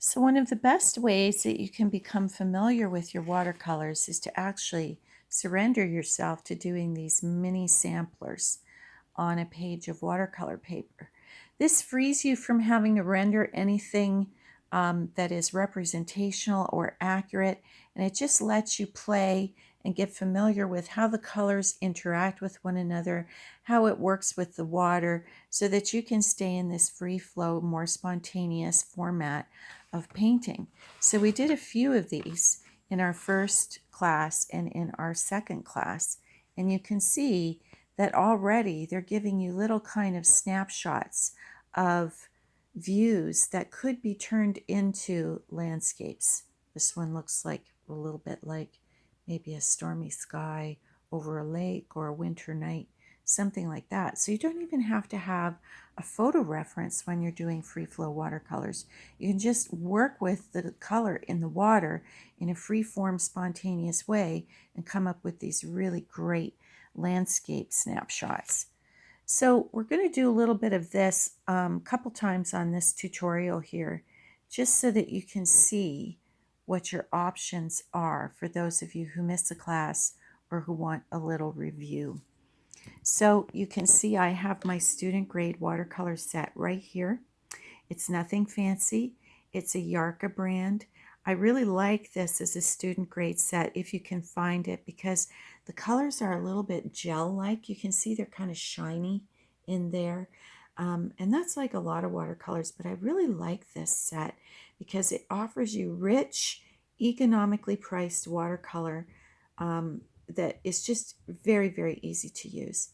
So one of the best ways that you can become familiar with your watercolors is to actually surrender yourself to doing these mini samplers on a page of watercolor paper. This frees you from having to render anything that is representational or accurate, and it just lets you play and get familiar with how the colors interact with one another, how it works with the water, so that you can stay in this free flow, more spontaneous format of painting. So we did a few of these in our first class and in our second class, and you can see that already they're giving you little kind of snapshots of views that could be turned into landscapes. This one looks like a little bit like maybe a stormy sky over a lake or a winter night, something like that. So you don't even have to have a photo reference when you're doing free flow watercolors. You can just work with the color in the water in a free form, spontaneous way and come up with these really great landscape snapshots. So we're going to do a little bit of this a couple times on this tutorial here, just so that you can see what your options are for those of you who miss a class or who want a little review. So you can see I have my student grade watercolor set right here. It's nothing fancy. It's a Yarka brand. I really like this as a student grade set if you can find it, because the colors are a little bit gel-like. You can see they're kind of shiny in there. And that's like a lot of watercolors, but I really like this set because it offers you rich, economically priced watercolor that is just very, very easy to use.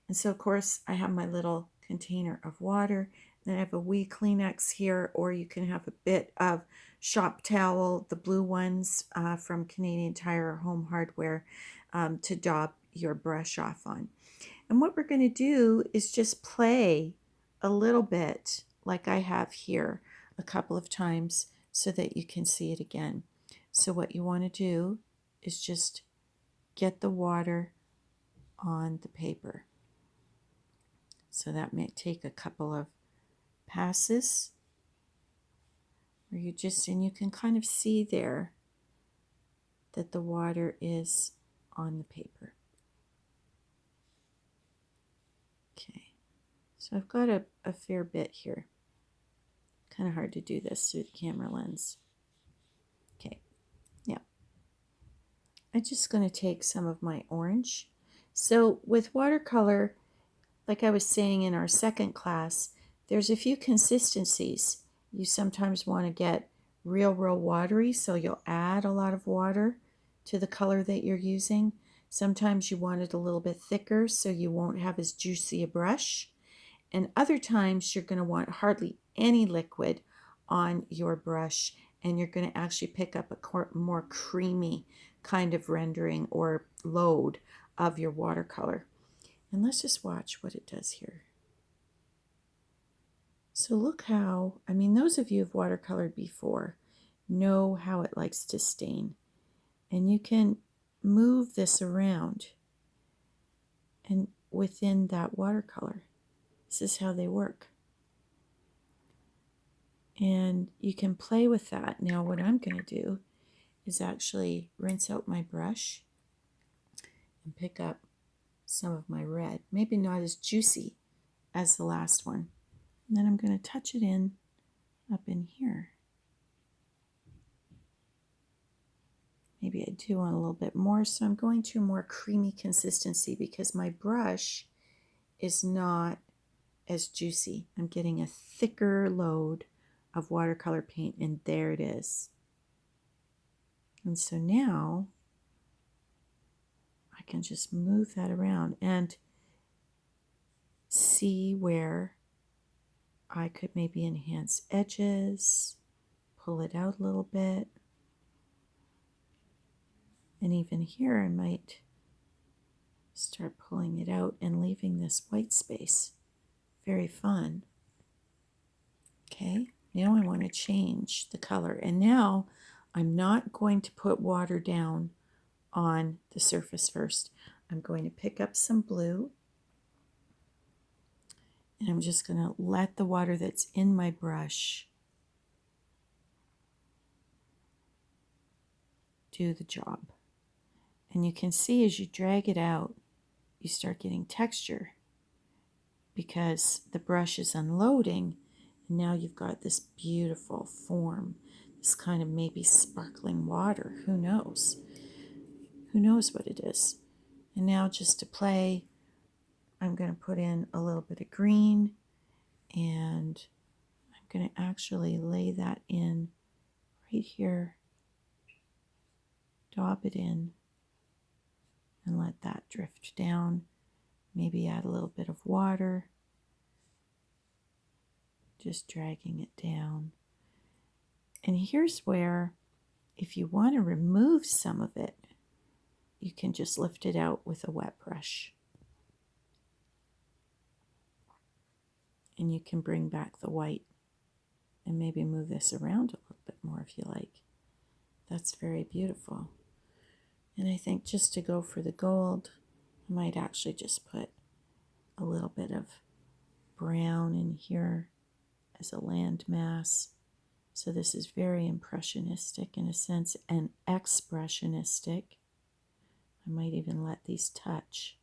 And so, of course, I have my little container of water. Then I have a wee Kleenex here, or you can have a bit of shop towel, the blue ones from Canadian Tire or Home Hardware, to daub your brush off on. And what we're going to do is just play a little bit like I have here a couple of times so that you can see it again. So what you want to do is just get the water on the paper. So that may take a couple of passes where and you can kind of see there that the water is on the paper. Okay, so I've got a fair bit here. Kind of hard to do this through the camera lens. Okay, yeah. I'm just going to take some of my orange. So with watercolor, like I was saying in our second class, there's a few consistencies. You sometimes want to get real watery, so you'll add a lot of water to the color that you're using. Sometimes you want it a little bit thicker, so you won't have as juicy a brush. And other times you're going to want hardly any liquid on your brush, and you're going to actually pick up a more creamy kind of rendering or load of your watercolor. And let's just watch what it does here. So look how, those of you who've watercolored before know how it likes to stain. And you can move this around and within that watercolor. This is how they work. And you can play with that. Now what I'm going to do is actually rinse out my brush and pick up some of my red. Maybe not as juicy as the last one. And then I'm going to touch it in up in here. Maybe I do want a little bit more, so I'm going to a more creamy consistency because my brush is not as juicy. I'm getting a thicker load of watercolor paint, and there it is. And so now I can just move that around and see where I could maybe enhance edges, pull it out a little bit. And even here I might start pulling it out and leaving this white space. Very fun. Okay, now I want to change the color. And now I'm not going to put water down on the surface first. I'm going to pick up some blue. And I'm just going to let the water that's in my brush do the job. And you can see as you drag it out, you start getting texture because the brush is unloading, and now you've got this beautiful form, this kind of maybe sparkling water. Who knows? Who knows what it is? And now just to play, I'm going to put in a little bit of green, and I'm going to actually lay that in right here, dab it in, and let that drift down. Maybe add a little bit of water, just dragging it down. And here's where, if you want to remove some of it, you can just lift it out with a wet brush. And you can bring back the white and maybe move this around a little bit more if you like. That's very beautiful. And I think just to go for the gold, I might actually just put a little bit of brown in here as a landmass. So this is very impressionistic in a sense, and expressionistic. I might even let these touch.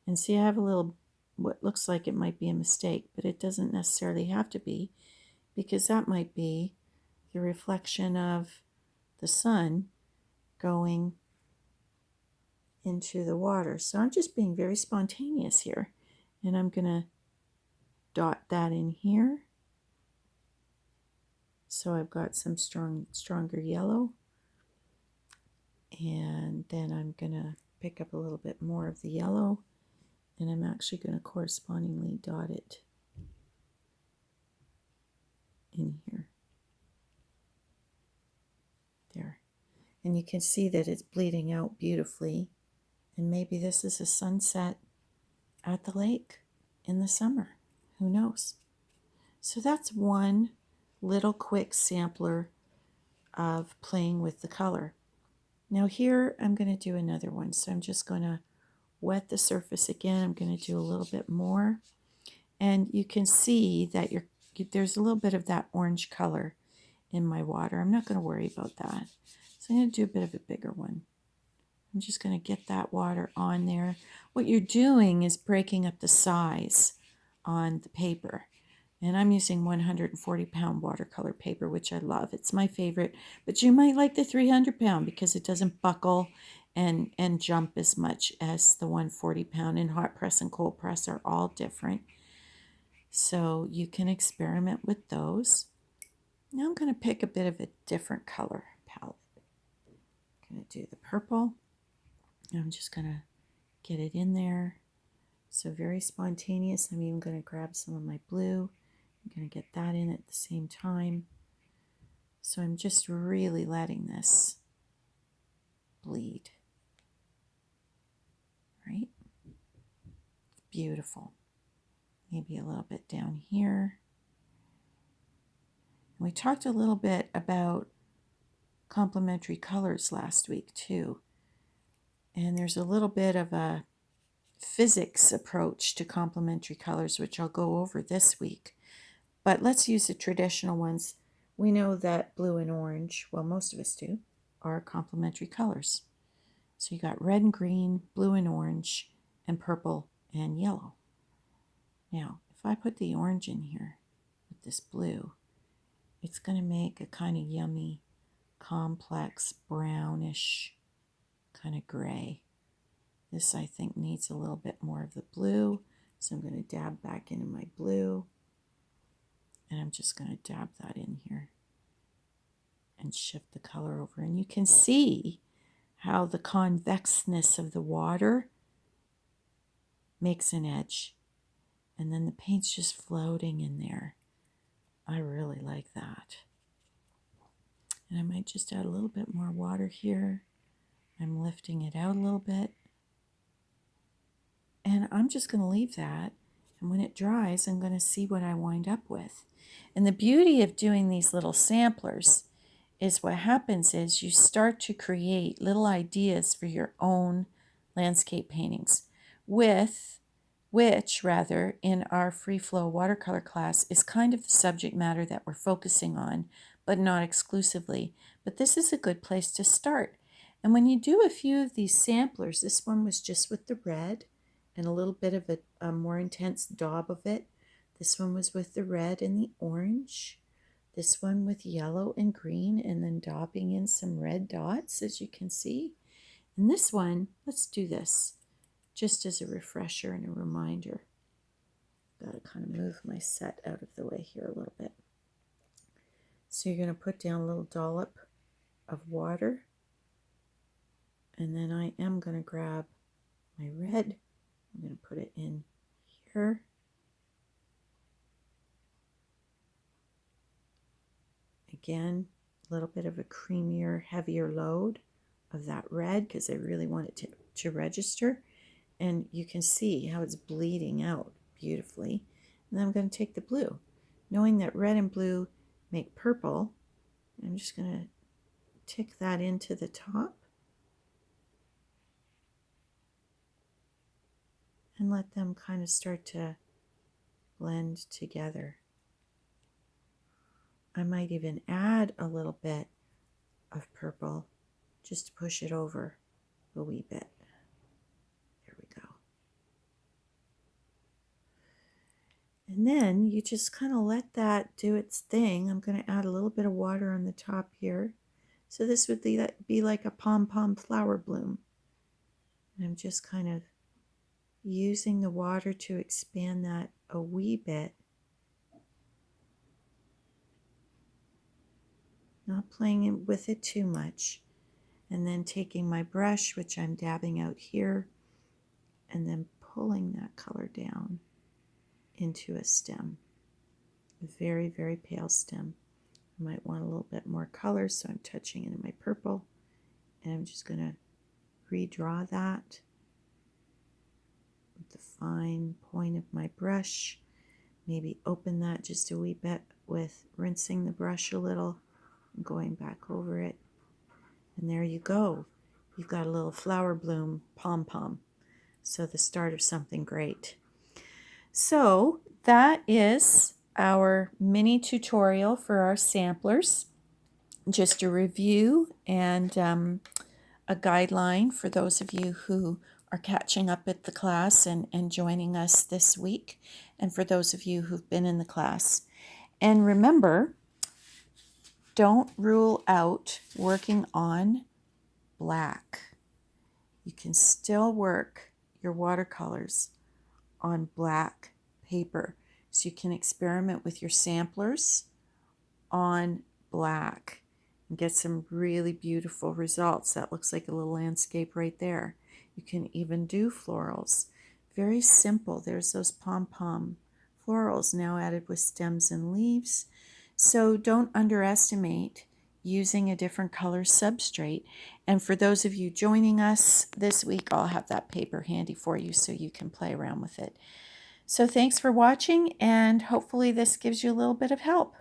And see, I have a little, what looks like it might be a mistake, but it doesn't necessarily have to be, because that might be the reflection of the sun going into the water. So I'm just being very spontaneous here. And I'm going to dot that in here. So I've got some stronger yellow. And then I'm going to pick up a little bit more of the yellow. And I'm actually going to correspondingly dot it in here. There. And you can see that it's bleeding out beautifully. And maybe this is a sunset at the lake in the summer. Who knows? So that's one little quick sampler of playing with the color. Now here I'm going to do another one. So I'm just going to wet the surface again. I'm going to do a little bit more. And you can see that there's a little bit of that orange color in my water. I'm not going to worry about that. So I'm going to do a bit of a bigger one. I'm just going to get that water on there. What you're doing is breaking up the size on the paper. And I'm using 140-pound watercolor paper, which I love. It's my favorite. But you might like the 300-pound because it doesn't buckle and jump as much as the 140-pound. And hot press and cold press are all different. So you can experiment with those. Now I'm going to pick a bit of a different color palette. I'm going to do the purple. I'm just going to get it in there. So very spontaneous. I'm even going to grab some of my blue. I'm going to get that in at the same time. So I'm just really letting this bleed. Right? Beautiful. Maybe a little bit down here. And we talked a little bit about complementary colors last week too. And there's a little bit of a physics approach to complementary colors, which I'll go over this week. But let's use the traditional ones. We know that blue and orange, well, most of us do, are complementary colors. So you got red and green, blue and orange, and purple and yellow. Now, if I put the orange in here with this blue, it's going to make a kind of yummy, complex, brownish kind of gray. This, I think, needs a little bit more of the blue. So I'm going to dab back into my blue. And I'm just going to dab that in here and shift the color over. And you can see how the convexness of the water makes an edge. And then the paint's just floating in there. I really like that. And I might just add a little bit more water here. I'm lifting it out a little bit. And I'm just going to leave that. And when it dries, I'm going to see what I wind up with. And the beauty of doing these little samplers is what happens is you start to create little ideas for your own landscape paintings with which rather in our free flow watercolor class is kind of the subject matter that we're focusing on, but not exclusively. But this is a good place to start. And when you do a few of these samplers, this one was just with the red and a little bit of a more intense daub of it. This one was with the red and the orange. This one with yellow and green, and then daubing in some red dots, as you can see. And this one, let's do this just as a refresher and a reminder. Got to kind of move my set out of the way here a little bit. So you're going to put down a little dollop of water, and then I am going to grab my red. I'm going to put it in here. Again, a little bit of a creamier, heavier load of that red because I really want it to register. And you can see how it's bleeding out beautifully. And then I'm going to take the blue. Knowing that red and blue make purple, I'm just going to tick that into the top and let them kind of start to blend together. I might even add a little bit of purple just to push it over a wee bit. There we go. And then you just kind of let that do its thing. I'm going to add a little bit of water on the top here. So this would be like a pom-pom flower bloom. And I'm just kind of using the water to expand that a wee bit. Not playing with it too much. And then taking my brush, which I'm dabbing out here, and then pulling that color down into a stem. A very, very pale stem. I might want a little bit more color, so I'm touching it in my purple. And I'm just going to redraw that with the fine point of my brush. Maybe open that just a wee bit with rinsing the brush a little and going back over it. And there you go. You've got a little flower bloom pom-pom. So the start of something great. So that is our mini tutorial for our samplers. Just a review and a guideline for those of you who are catching up at the class and joining us this week, and for those of you who've been in the class. And remember, don't rule out working on black. You can still work your watercolors on black paper. So you can experiment with your samplers on black and get some really beautiful results. That looks like a little landscape right there. You can even do florals. Very simple. There's those pom-pom florals now added with stems and leaves. So don't underestimate using a different color substrate. And for those of you joining us this week, I'll have that paper handy for you so you can play around with it. So thanks for watching, and hopefully this gives you a little bit of help.